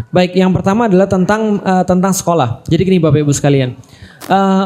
Baik, yang pertama adalah tentang sekolah. Jadi gini Bapak Ibu sekalian,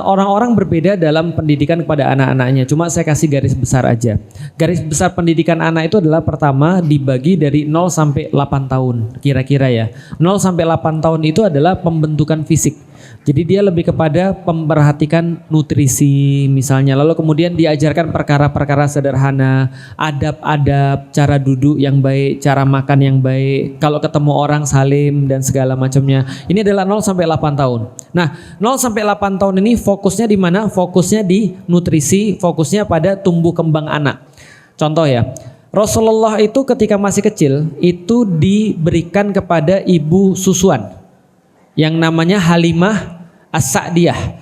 orang-orang berbeda dalam pendidikan kepada anak-anaknya. Cuma saya kasih garis besar aja. Garis besar pendidikan anak itu adalah pertama dibagi dari 0 sampai 8 tahun kira-kira ya. 0 sampai 8 tahun itu adalah pembentukan fisik. Jadi dia lebih kepada memperhatikan nutrisi misalnya. Lalu kemudian diajarkan perkara-perkara sederhana, adab-adab, cara duduk yang baik, cara makan yang baik, kalau ketemu orang salim dan segala macamnya. Ini adalah 0 sampai 8 tahun. Nah, 0 sampai 8 tahun ini fokusnya di mana? Fokusnya di nutrisi, fokusnya pada tumbuh kembang anak. Contoh ya, Rasulullah itu ketika masih kecil itu diberikan kepada ibu susuan yang namanya Halimah As-Sa'diyah.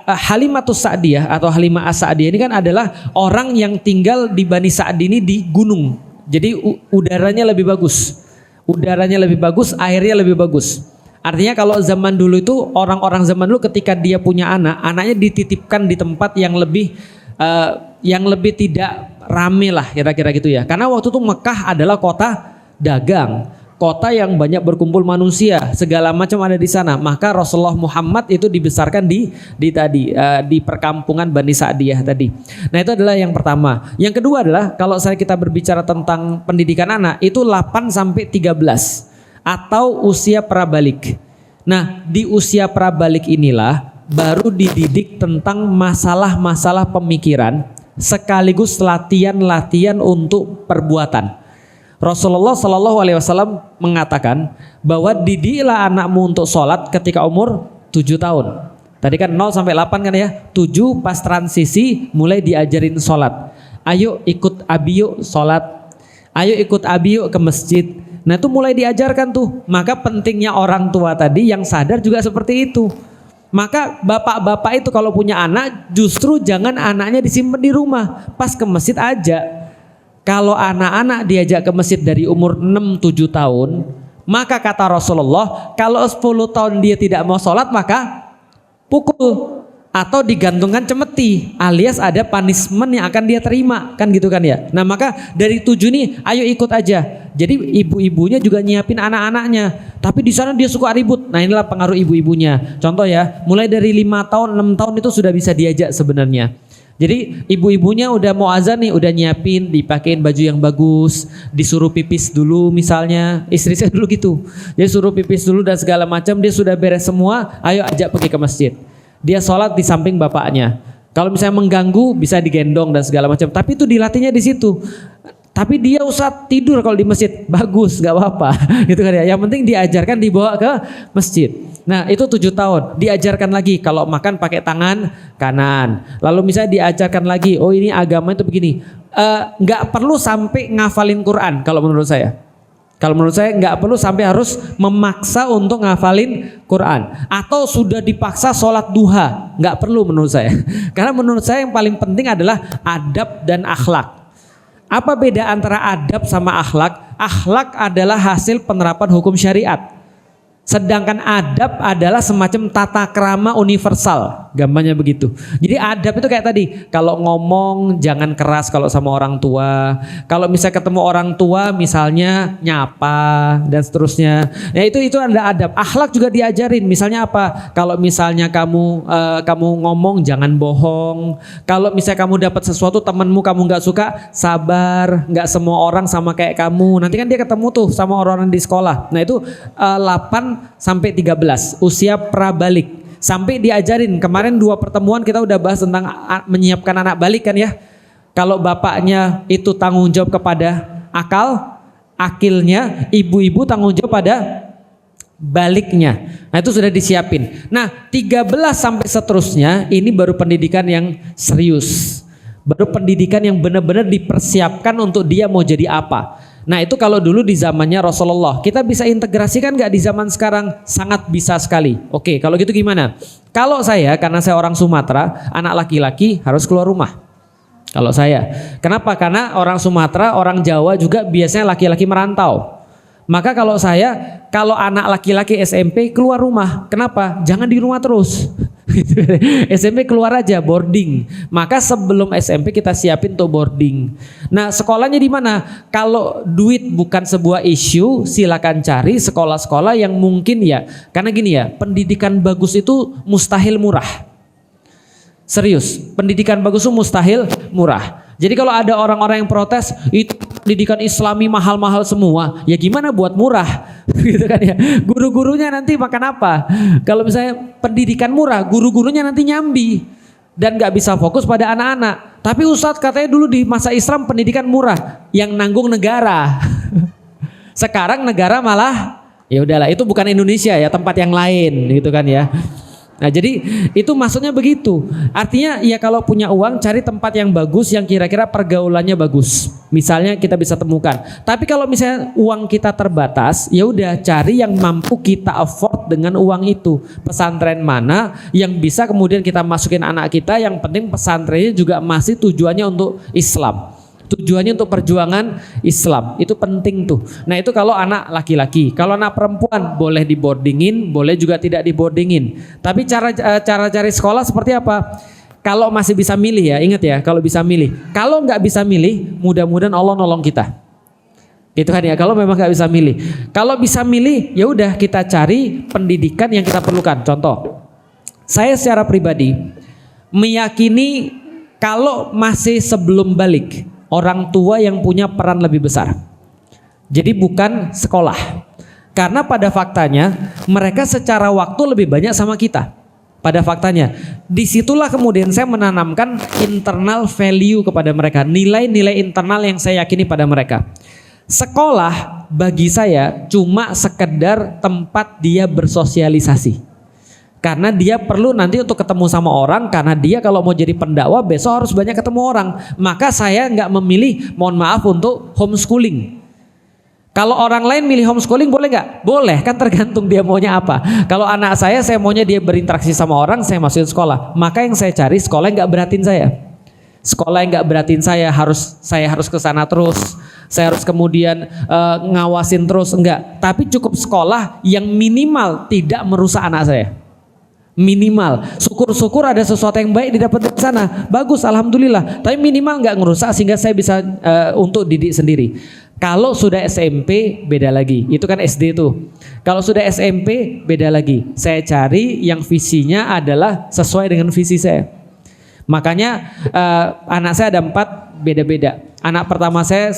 Halimatus Sa'diyah atau Halimah As-Sa'diyah ini kan adalah orang yang tinggal di Bani Sa'd ini di gunung. Jadi udaranya lebih bagus. Udaranya lebih bagus, airnya lebih bagus. Artinya kalau zaman dulu itu orang-orang zaman dulu ketika dia punya anak, anaknya dititipkan di tempat yang lebih tidak rame lah kira-kira gitu ya. Karena waktu itu Mekah adalah kota dagang, kota yang banyak berkumpul manusia, segala macam ada di sana. Maka Rasulullah Muhammad itu dibesarkan di perkampungan Bani Sa'diyah tadi. Nah, itu adalah yang pertama. Yang kedua adalah kalau kita berbicara tentang pendidikan anak itu 8 sampai 13 atau usia prabalik. Nah, di usia prabalik inilah baru dididik tentang masalah-masalah pemikiran sekaligus latihan-latihan untuk perbuatan. Rasulullah Shallallahu Alaihi Wasallam mengatakan bahwa didiklah anakmu untuk sholat ketika umur 7 tahun. Tadi kan 0 sampai 8 kan ya. 7 pas transisi mulai diajarin sholat. Ayo ikut abi yuk sholat. Ayo ikut abi yuk ke masjid. Nah itu mulai diajarkan tuh. Maka pentingnya orang tua tadi yang sadar juga seperti itu. Maka bapak-bapak itu kalau punya anak justru jangan anaknya disimpan di rumah. Pas ke masjid aja. Kalau anak-anak diajak ke masjid dari umur 6-7 tahun, maka kata Rasulullah, kalau 10 tahun dia tidak mau sholat maka pukul atau digantungkan cemeti, alias ada punishment yang akan dia terima, kan gitu kan ya. Nah maka dari 7 ini ayo ikut aja. Jadi ibu-ibunya juga nyiapin anak-anaknya, tapi di sana dia suka ribut. Nah inilah pengaruh ibu-ibunya. Contoh ya, mulai dari 5 tahun 6 tahun itu sudah bisa diajak sebenarnya. Jadi ibu-ibunya udah mau azan nih, udah nyiapin, dipakein baju yang bagus, disuruh pipis dulu misalnya, istri saya dulu gitu. Dia suruh pipis dulu dan segala macam, dia sudah beres semua, ayo ajak pergi ke masjid. Dia sholat di samping bapaknya. Kalau misalnya mengganggu bisa digendong dan segala macam, tapi itu dilatihnya di situ. Tapi dia usah tidur kalau di masjid, bagus, gak apa-apa, gitu kan ya. Yang penting diajarkan dibawa ke masjid. Nah itu 7 tahun, diajarkan lagi kalau makan pakai tangan kanan. Lalu misalnya diajarkan lagi, oh ini agama itu begini. Gak perlu sampai ngafalin Quran kalau menurut saya. Kalau menurut saya nggak perlu sampai harus memaksa untuk ngafalin Quran. Atau sudah dipaksa sholat duha, nggak perlu menurut saya. Karena menurut saya yang paling penting adalah adab dan akhlak. Apa beda antara adab sama akhlak? Akhlak adalah hasil penerapan hukum syariat. Sedangkan adab adalah semacam tata krama universal, gambarnya begitu. Jadi adab itu kayak tadi, kalau ngomong jangan keras kalau sama orang tua. Kalau misalnya ketemu orang tua misalnya nyapa dan seterusnya. Nah itu ada adab. Akhlak juga diajarin. Misalnya apa? Kalau misalnya kamu ngomong jangan bohong. Kalau misalnya kamu dapat sesuatu temanmu kamu nggak suka, sabar. Nggak semua orang sama kayak kamu. Nanti kan dia ketemu tuh sama orang-orang di sekolah. Nah itu 8 sampai 13 usia prabalik sampai diajarin. Kemarin 2 pertemuan kita udah bahas tentang menyiapkan anak balik kan ya. Kalau bapaknya itu tanggung jawab kepada akilnya, ibu-ibu tanggung jawab pada baliknya. Nah itu sudah disiapin. Nah 13 sampai seterusnya ini baru pendidikan yang serius, baru pendidikan yang benar-benar dipersiapkan untuk dia mau jadi apa. Nah itu kalau dulu di zamannya Rasulullah. Kita bisa integrasikan gak di zaman sekarang? Sangat bisa sekali. Oke, kalau gitu gimana? Kalau saya, karena saya orang Sumatera, anak laki-laki harus keluar rumah. Kalau saya, kenapa? Karena orang Sumatera, orang Jawa juga biasanya laki-laki merantau. Maka kalau saya, kalau anak laki-laki SMP keluar rumah. Kenapa? Jangan di rumah terus. SMP keluar aja boarding. Maka sebelum SMP kita siapin untuk boarding. Nah, sekolahnya di mana? Kalau duit bukan sebuah isu, silakan cari sekolah-sekolah yang mungkin ya. Karena gini ya, pendidikan bagus itu mustahil murah. Serius, pendidikan bagus itu mustahil murah. Jadi kalau ada orang-orang yang protes, itu pendidikan Islami mahal-mahal semua, ya gimana buat murah, gitu kan ya. Guru-gurunya nanti makan apa? Kalau misalnya pendidikan murah, guru-gurunya nanti nyambi dan nggak bisa fokus pada anak-anak. Tapi Ustadz katanya dulu di masa Islam pendidikan murah, yang nanggung negara. Sekarang negara malah, ya udahlah, itu bukan Indonesia ya, tempat yang lain, gitu kan ya. Nah, jadi itu maksudnya begitu. Artinya ya kalau punya uang cari tempat yang bagus yang kira-kira pergaulannya bagus. Misalnya kita bisa temukan. Tapi kalau misalnya uang kita terbatas, ya udah cari yang mampu kita afford dengan uang itu. Pesantren mana yang bisa kemudian kita masukin anak kita, yang penting pesantrennya juga masih tujuannya untuk Islam. Tujuannya untuk perjuangan Islam, itu penting tuh. Nah itu kalau anak laki-laki. Kalau anak perempuan boleh diboardingin, boleh juga tidak diboardingin. Tapi cara cari sekolah seperti apa? Kalau masih bisa milih ya, ingat ya, kalau bisa milih. Kalau nggak bisa milih, mudah-mudahan Allah nolong kita. Gitu kan ya, kalau memang nggak bisa milih. Kalau bisa milih, ya udah kita cari pendidikan yang kita perlukan. Contoh, saya secara pribadi meyakini kalau masih sebelum balik, orang tua yang punya peran lebih besar. Jadi bukan sekolah. Karena pada faktanya mereka secara waktu lebih banyak sama kita. Pada faktanya. Disitulah kemudian saya menanamkan internal value kepada mereka. Nilai-nilai internal yang saya yakini pada mereka. Sekolah bagi saya cuma sekedar tempat dia bersosialisasi. Karena dia perlu nanti untuk ketemu sama orang, karena dia kalau mau jadi pendakwah besok harus banyak ketemu orang. Maka saya nggak memilih, mohon maaf, untuk homeschooling. Kalau orang lain milih homeschooling boleh nggak? Boleh, kan tergantung dia maunya apa. Kalau anak saya maunya dia berinteraksi sama orang, saya masukin sekolah. Maka yang saya cari sekolah yang nggak beratin saya. Sekolah yang nggak beratin saya harus ke sana terus. Saya harus kemudian ngawasin terus, enggak. Tapi cukup sekolah yang minimal tidak merusak anak saya. Minimal, syukur-syukur ada sesuatu yang baik didapat di sana, bagus, alhamdulillah. Tapi minimal nggak ngerusak sehingga saya bisa untuk didik sendiri. Kalau sudah SMP beda lagi, itu kan SD tuh. Kalau sudah SMP beda lagi. Saya cari yang visinya adalah sesuai dengan visi saya. Makanya anak saya ada 4 beda-beda. Anak pertama saya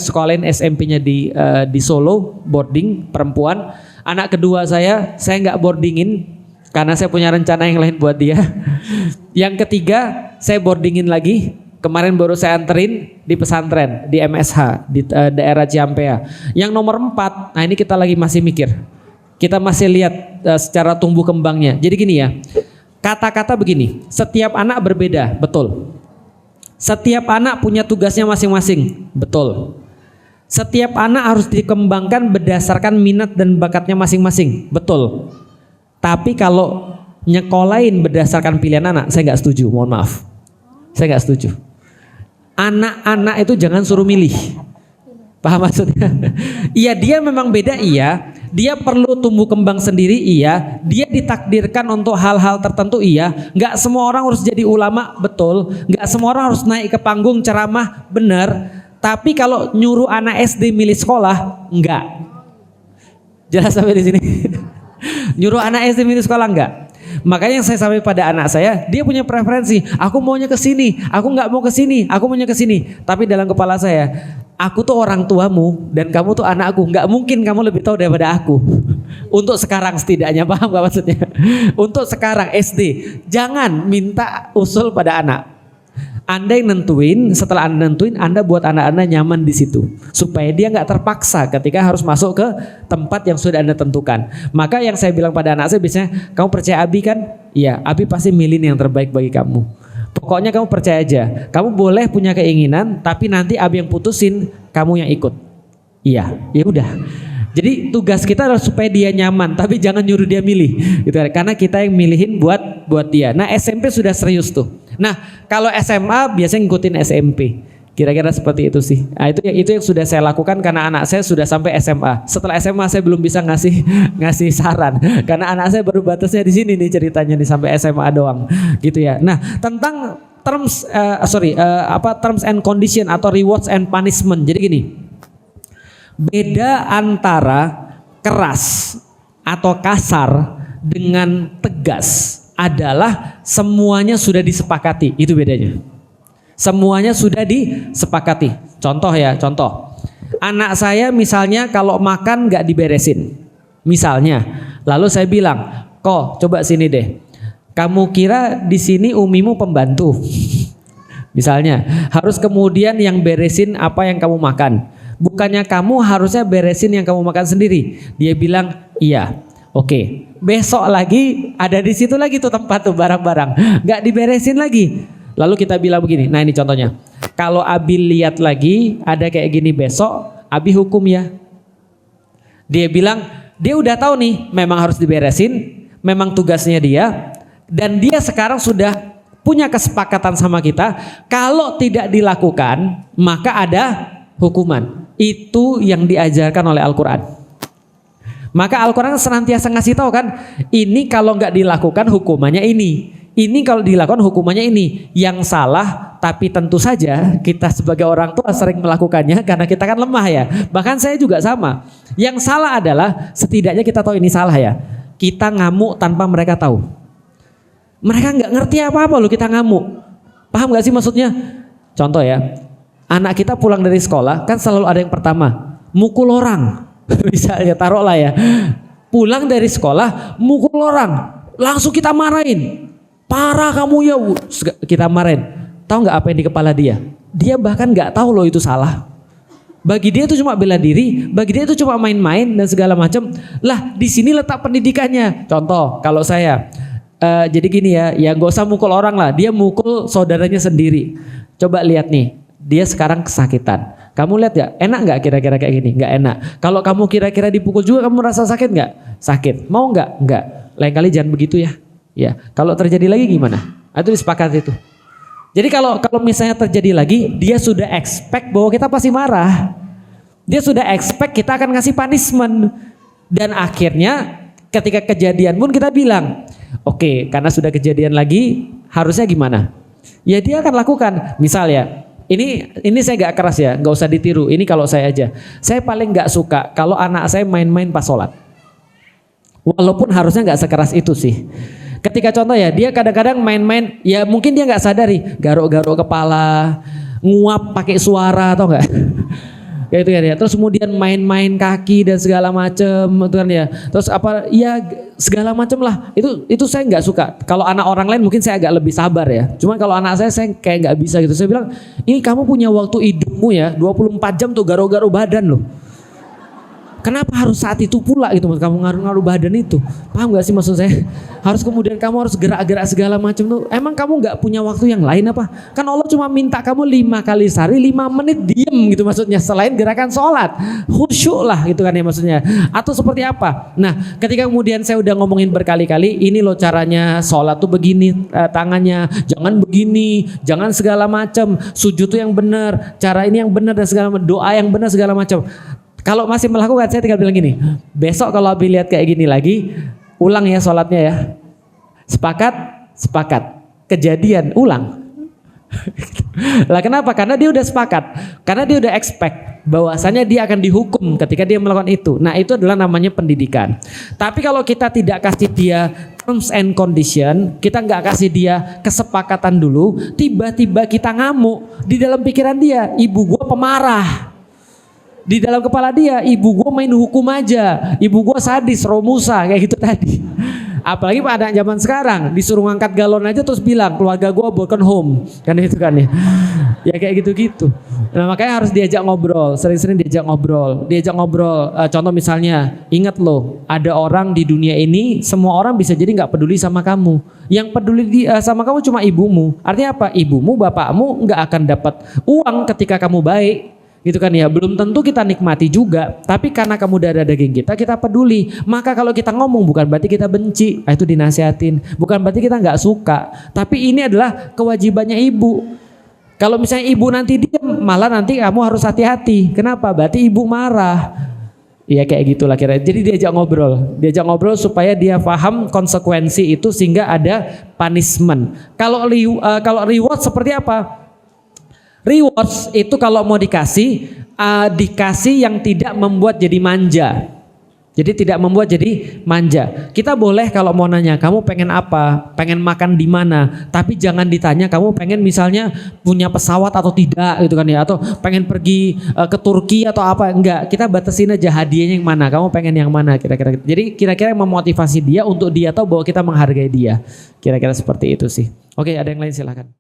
sekolahin SMP-nya di Solo, boarding perempuan. Anak kedua saya nggak boardingin. Karena saya punya rencana yang lain buat dia. Yang ketiga, saya boardingin lagi. Kemarin baru saya anterin di pesantren, di MSH, di daerah Ciampea. Yang nomor 4, nah ini kita lagi masih mikir. Kita masih lihat secara tumbuh kembangnya. Jadi gini ya, kata-kata begini, setiap anak berbeda, betul. Setiap anak punya tugasnya masing-masing, betul. Setiap anak harus dikembangkan berdasarkan minat dan bakatnya masing-masing, betul. Tapi kalau nyekolahin berdasarkan pilihan anak, saya nggak setuju, mohon maaf. Saya nggak setuju. Anak-anak itu jangan suruh milih. Paham maksudnya? Iya, dia memang beda, iya. Dia perlu tumbuh kembang sendiri, iya. Dia ditakdirkan untuk hal-hal tertentu, iya. Nggak semua orang harus jadi ulama, betul. Nggak semua orang harus naik ke panggung ceramah, benar. Tapi kalau nyuruh anak SD milih sekolah, enggak. Jelas sampai di sini. Nyuruh anak SD milih sekolah enggak. Makanya yang saya sampaikan pada anak saya, dia punya preferensi. Aku maunya ke sini, aku nggak mau ke sini, aku maunya ke sini. Tapi dalam kepala saya, aku tuh orang tuamu dan kamu tuh anakku. Nggak mungkin kamu lebih tahu daripada aku. Untuk sekarang setidaknya, paham nggak maksudnya? Untuk sekarang SD, jangan minta usul pada anak. Anda yang nentuin, setelah Anda nentuin, Anda buat anak-Anda nyaman di situ. Supaya dia nggak terpaksa ketika harus masuk ke tempat yang sudah Anda tentukan. Maka yang saya bilang pada anak saya biasanya, kamu percaya Abi kan? Iya, Abi pasti milih yang terbaik bagi kamu. Pokoknya kamu percaya aja. Kamu boleh punya keinginan, tapi nanti Abi yang putusin, kamu yang ikut. Iya, ya udah. Jadi tugas kita adalah supaya dia nyaman, tapi jangan nyuruh dia milih, gitu kan? Karena kita yang milihin buat dia. Nah SMP sudah serius tuh. Nah kalau SMA biasanya ngikutin SMP. Kira-kira seperti itu sih. Nah, itu yang sudah saya lakukan karena anak saya sudah sampai SMA. Setelah SMA saya belum bisa ngasih saran karena anak saya baru batasnya di sini nih ceritanya nih sampai SMA doang, gitu ya. Nah, tentang terms and condition atau rewards and punishment. Jadi gini, beda antara keras atau kasar dengan tegas adalah semuanya sudah disepakati. Itu bedanya. Semuanya sudah disepakati. Contoh. Anak saya misalnya kalau makan gak diberesin. Misalnya, lalu saya bilang, "Kok, coba sini deh. Kamu kira di sini umimu pembantu?" Misalnya, harus kemudian yang beresin apa yang kamu makan. Bukannya kamu harusnya beresin yang kamu makan sendiri. Dia bilang, "Iya." Oke. Besok lagi ada di situ lagi tuh tempat tuh barang-barang. Gak diberesin lagi. Lalu kita bilang begini, nah ini contohnya. Kalau Abi lihat lagi ada kayak gini besok, Abi hukum ya. Dia bilang, dia udah tahu nih memang harus diberesin, memang tugasnya dia. Dan dia sekarang sudah punya kesepakatan sama kita, kalau tidak dilakukan maka ada hukuman. Itu yang diajarkan oleh Al-Quran. Maka Al-Quran senantiasa ngasih tahu kan, ini kalau nggak dilakukan hukumannya ini. Ini kalau dilakukan hukumannya ini. Yang salah, tapi tentu saja kita sebagai orang tua sering melakukannya karena kita kan lemah ya. Bahkan saya juga sama. Yang salah adalah setidaknya kita tahu ini salah ya. Kita ngamuk tanpa mereka tahu. Mereka nggak ngerti apa-apa loh kita ngamuk. Paham nggak sih maksudnya? Contoh ya, anak kita pulang dari sekolah kan selalu ada yang pertama, mukul orang. Misalnya taruhlah ya, pulang dari sekolah mukul orang, langsung kita marahin. Parah kamu ya, kita marahin. Tahu nggak apa yang di kepala dia? Dia bahkan nggak tahu loh itu salah. Bagi dia itu cuma bela diri, bagi dia itu cuma main-main dan segala macam. Lah di sini letak pendidikannya. Contoh, kalau saya, jadi gini ya nggak usah mukul orang lah. Dia mukul saudaranya sendiri. Coba lihat nih, dia sekarang kesakitan. Kamu lihat gak? Enak gak kira-kira kayak gini? Gak enak. Kalau kamu kira-kira dipukul juga kamu rasa sakit gak? Sakit. Mau gak? Enggak. Lain kali jangan begitu ya. Ya. Kalau terjadi lagi gimana? Itu disepakati itu. Jadi kalau misalnya terjadi lagi, dia sudah expect bahwa kita pasti marah. Dia sudah expect kita akan ngasih punishment. Dan akhirnya ketika kejadian pun kita bilang, oke, karena sudah kejadian lagi, harusnya gimana? Ya dia akan lakukan. Misal ya, ini saya gak keras ya, gak usah ditiru. Ini kalau saya aja. Saya paling gak suka kalau anak saya main-main pas sholat. Walaupun harusnya gak sekeras itu sih. Ketika contoh ya, dia kadang-kadang main-main, ya mungkin dia gak sadari, garuk-garuk kepala, nguap pakai suara atau enggak. Kayak itu kan ya. Terus kemudian main-main kaki dan segala macem itu kan ya. Terus apa ya segala macem lah. Itu saya nggak suka. Kalau anak orang lain mungkin saya agak lebih sabar ya. Cuma kalau anak saya kayak nggak bisa gitu. Saya bilang, ini kamu punya waktu hidupmu ya 24 jam tuh garuk-garuk badan loh. Kenapa harus saat itu pula gitu kamu ngaruh-ngaruh badan itu? Paham gak sih maksud saya? Harus kemudian kamu harus gerak-gerak segala macam tuh. Emang kamu gak punya waktu yang lain apa? Kan Allah cuma minta kamu 5 kali sehari 5 menit diem gitu maksudnya. Selain gerakan sholat. Khusyuk lah gitu kan ya maksudnya. Atau seperti apa? Nah ketika kemudian saya udah ngomongin berkali-kali. Ini loh caranya sholat tuh begini tangannya. Jangan begini. Jangan segala macam. Sujud tuh yang benar. Cara ini yang benar dan segala macam. Doa yang benar segala macam. Kalau masih melakukan, saya tinggal bilang gini, besok kalau Abi lihat kayak gini lagi, ulang ya sholatnya ya. Sepakat. Kejadian, ulang. Lah kenapa? Karena dia udah sepakat. Karena dia udah expect bahwasanya dia akan dihukum ketika dia melakukan itu. Nah itu adalah namanya pendidikan. Tapi kalau kita tidak kasih dia terms and condition, kita nggak kasih dia kesepakatan dulu, tiba-tiba kita ngamuk. Di dalam pikiran dia, ibu gua pemarah. Di dalam kepala dia, ibu gue main hukum aja, ibu gue sadis, romusa kayak gitu tadi. Apalagi pada zaman sekarang disuruh ngangkat galon aja terus bilang keluarga gue broken home, kan itu kan ya. Ya kayak gitu-gitu. Nah makanya harus diajak ngobrol, sering-sering diajak ngobrol. Contoh misalnya, ingat loh, ada orang di dunia ini, semua orang bisa jadi nggak peduli sama kamu. Yang peduli sama kamu cuma ibumu. Artinya apa? Ibumu, bapakmu nggak akan dapat uang ketika kamu baik. Gitu kan ya, belum tentu kita nikmati juga, tapi karena kamu darah daging kita peduli. Maka kalau kita ngomong bukan berarti kita benci, itu dinasihatin. Bukan berarti kita nggak suka, tapi ini adalah kewajibannya ibu. Kalau misalnya ibu nanti diam, malah nanti kamu harus hati-hati. Kenapa? Berarti ibu marah. Iya kayak gitulah kira. Jadi diajak ngobrol supaya dia paham konsekuensi itu sehingga ada punishment. Kalau reward seperti apa? Rewards itu kalau mau dikasih yang tidak membuat jadi manja. Jadi tidak membuat jadi manja. Kita boleh kalau mau nanya, kamu pengen apa? Pengen makan di mana? Tapi jangan ditanya kamu pengen misalnya punya pesawat atau tidak gitu kan ya, atau pengen pergi ke Turki atau apa? Enggak, kita batasin aja hadiahnya yang mana. Kamu pengen yang mana kira-kira. Jadi kira-kira memotivasi dia untuk dia tahu bahwa kita menghargai dia. Kira-kira seperti itu sih. Oke, ada yang lain silakan.